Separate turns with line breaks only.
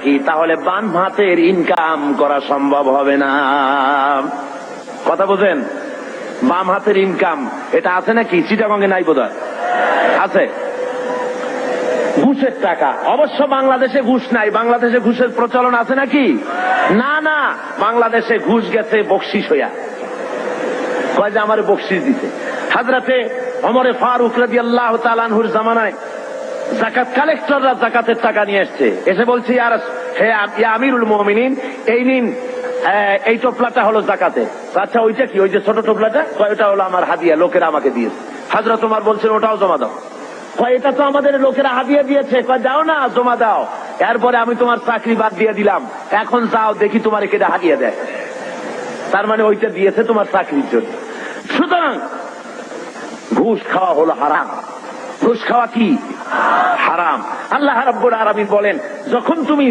কি, তাহলে বাম হাতের ইনকাম করা সম্ভব হবে না। কথা বোঝেন? বাম হাতের ইনকাম এটা আছে নাকি? চিটাগঙ্গে নাই বোধহয়, আছে। ঘুষের টাকা, অবশ্য বাংলাদেশে ঘুষ নাই। বাংলাদেশে ঘুষের প্রচলন আছে নাকি? না না, বাংলাদেশে ঘুষ গেছে বকশিস হইয়া। কয় যে আমার বকশিস দিতে। হযরতে ওমরে ফারুক রাদিয়াল্লাহু তাআলা আনহুর জামানায় যাকাত কালেক্টররা যাকাতের টাকা নিয়ে আসছে, এসে বলছে হে আমিরুল মুমিনিন, এই নিন, এই টোপলাটা হলো যাকাতে। আচ্ছা ওইটা কি? ওই যে ছোট টোপলাটা? ওইটা হলো আমার হাদিয়া, লোকেরা আমাকে দিয়েছে। হযরত ওমর বলছেন ওটাও জমা দাও। এটা তো আমাদের লোকেরা হাদিয়া দিয়েছে। যাও না, জমা দাও। এরপরে আমি তোমার চাকরি বাদ দিয়ে দিলাম, এখন যাও দেখি তোমার কেটে হাদিয়া দেয়। তার মানে ওইটা দিয়েছে তোমার চাকরির জন্য। সুতরাং ঘুষ খাওয়া হলো হারাম। ঘুষ খাওয়া কি? হারাম। আল্লাহ রাব্বুল আলামিন বলেন, যখন তুমি